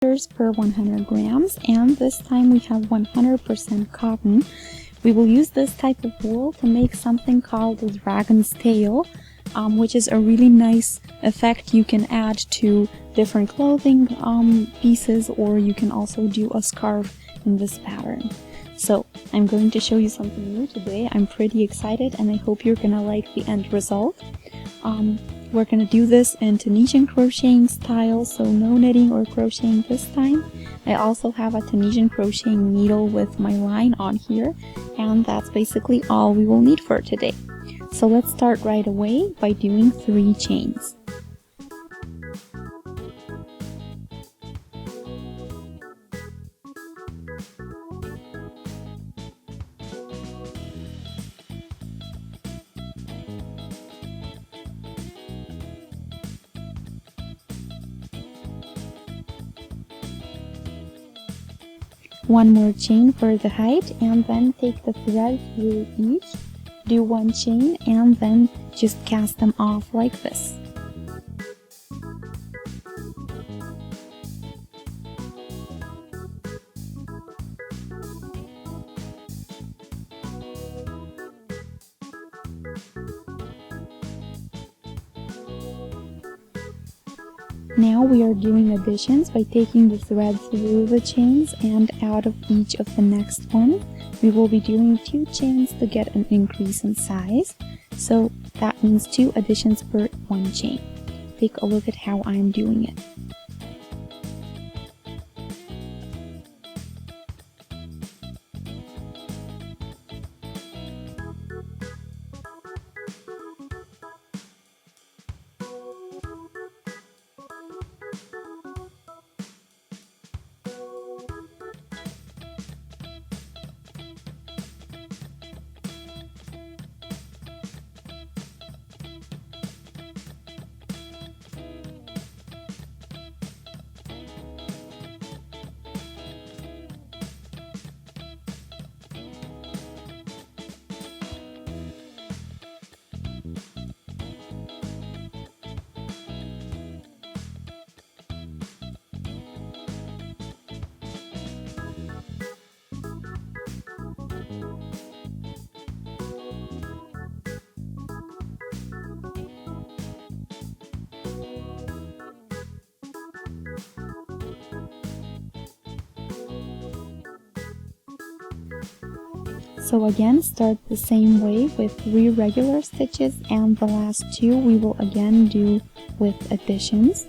per 100 grams, and this time we have 100% cotton. We will use this type of wool to make something called the dragon's tail, which is a really nice effect you can add to different clothing pieces, or you can also do a scarf in this pattern. So I'm going to show you something new today. I'm pretty excited and I hope you're gonna like the end result. We're gonna do this in Tunisian crocheting style, so no knitting or crocheting this time. I also have a Tunisian crocheting needle with my line on here, and that's basically all we will need for today. So let's start right away by doing 3 chains. One more chain for the height, and then take the thread through each, do 1 chain, and then just cast them off like this. Now we are doing additions by taking the thread through the chains and out of each of the next one. We will be doing 2 chains to get an increase in size, so that means 2 additions per 1 chain. Take a look at how I'm doing it. So again, start the same way with 3 regular stitches, and the last 2 we will again do with additions.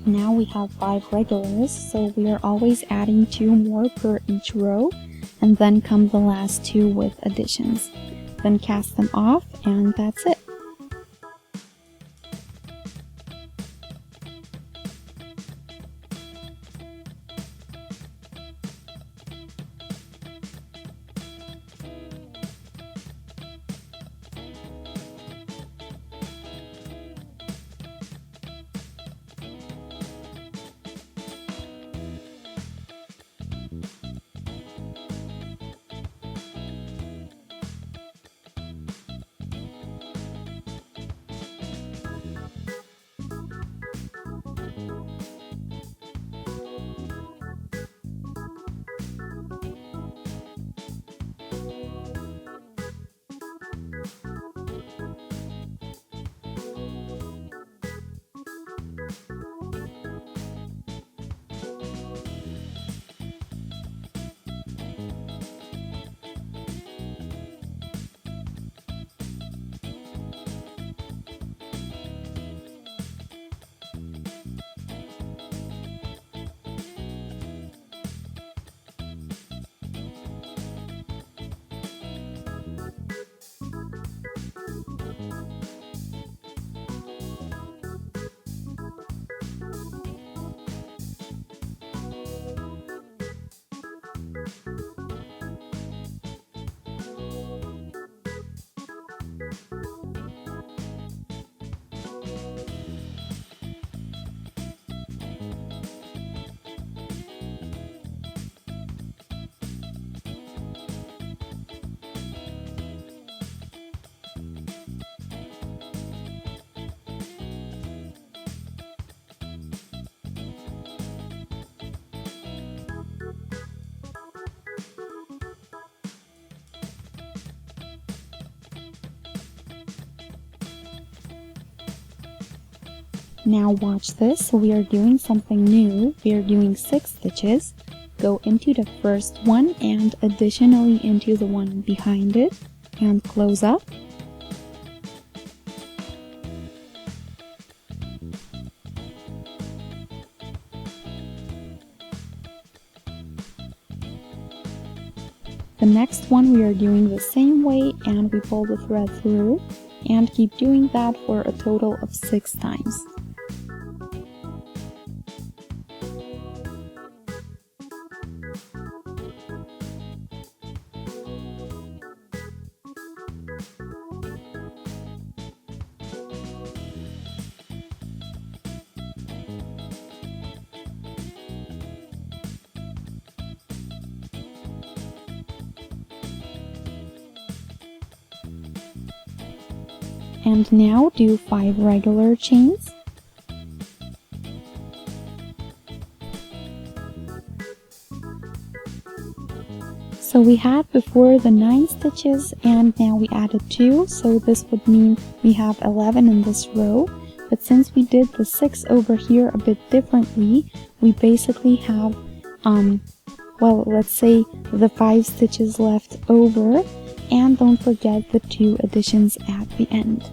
Now we have 5 regulars, so we are always adding 2 more per each row, and then come the last 2 with additions. Then cast them off, and that's it. Now watch this. We are doing something new. We are doing 6 stitches. Go into the first one and additionally into the one behind it and close up. The next one we are doing the same way and we pull the thread through and keep doing that for a total of 6 times. And now do 5 regular chains. So we had before the 9 stitches and now we added 2, so this would mean we have 11 in this row. But since we did the 6 over here a bit differently, we basically have, well, let's say the 5 stitches left over. And don't forget the 2 additions at the end.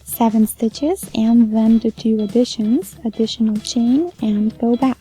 Seven stitches and then the 2 additions, additional chain and go back.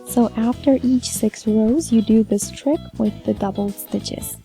So after each 6 rows, you do this trick with the doubled stitches.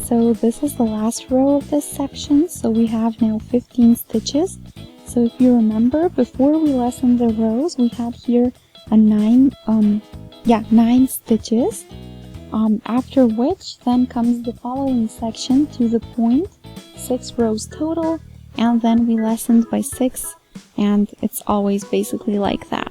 So this is the last row of this section, so we have now 15 stitches. So if you remember, before we lessened the rows, we had here a 9 stitches, after which then comes the following section to the point, 6 rows total, and then we lessened by 6, and it's always basically like that.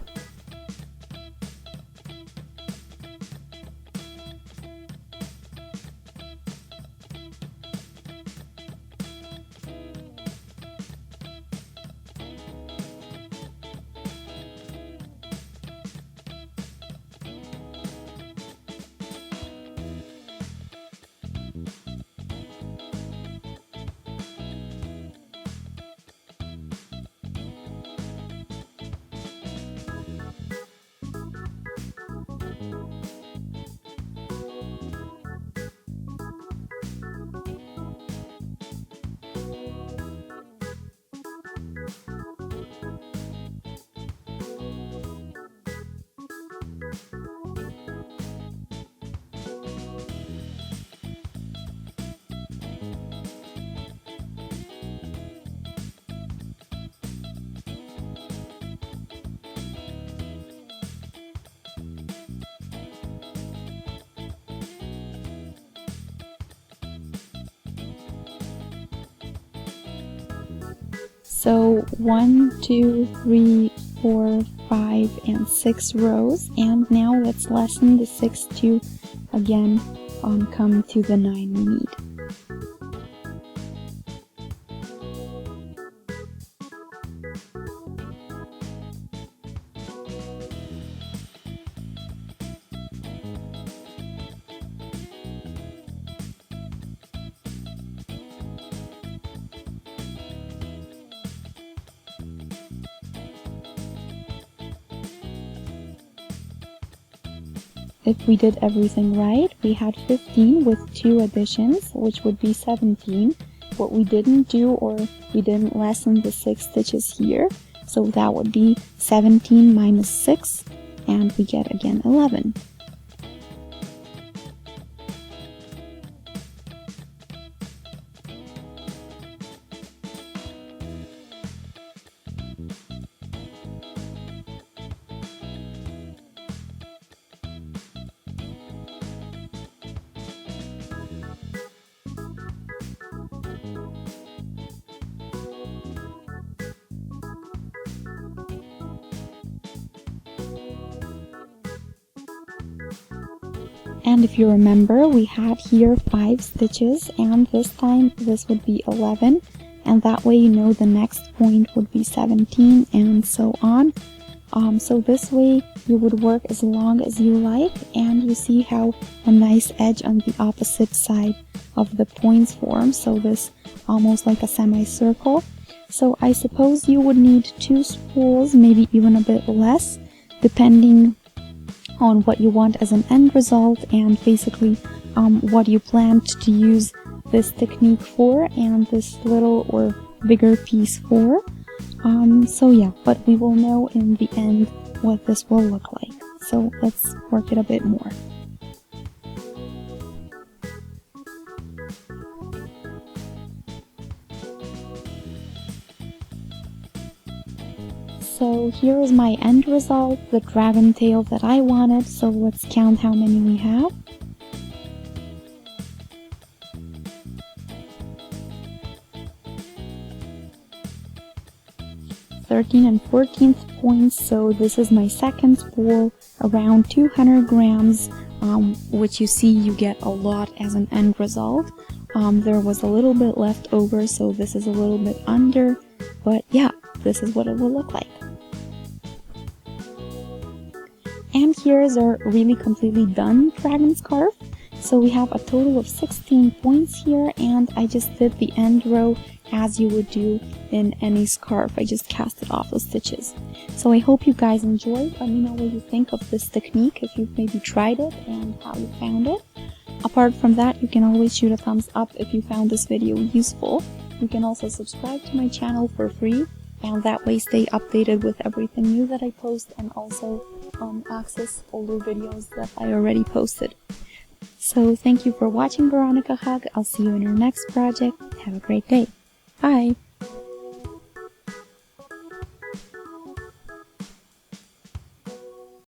So 1, 2, 3, 4, 5, and 6 rows, and now let's lessen the 6 to again come to the 9 we need. If we did everything right, we had 15 with 2 additions, which would be 17. What we didn't do, or we didn't lessen the 6 stitches here, so that would be 17 minus 6, and we get again 11. And if you remember, we had here 5 stitches, and this time this would be 11, and that way you know the next point would be 17, and so on. So this way you would work as long as you like, and you see how a nice edge on the opposite side of the points form, so this almost like a semicircle. So I suppose you would need 2 spools, maybe even a bit less, depending on what you want as an end result, and basically what you planned to use this technique for and this little or bigger piece for. So yeah, but we will know in the end what this will look like. So let's work it a bit more. So here is my end result, the dragon tail that I wanted, so let's count how many we have. (13 and 14th points), so this is my second spool, around 200 grams, which you see you get a lot as an end result. There was a little bit left over, so this is a little bit under, but yeah, this is what it will look like. And here is our really completely done dragon scarf. So we have a total of 16 points here, and I just did the end row as you would do in any scarf. I just casted off the stitches. So I hope you guys enjoyed. Let me know what you think of this technique, if you've maybe tried it and how you found it. Apart from that, you can always shoot a thumbs up if you found this video useful. You can also subscribe to my channel for free, and that way stay updated with everything new that I post, and also access older videos that I already posted. So thank you for watching Veronika Hug. I'll see you in our next project. Have a great day. Bye!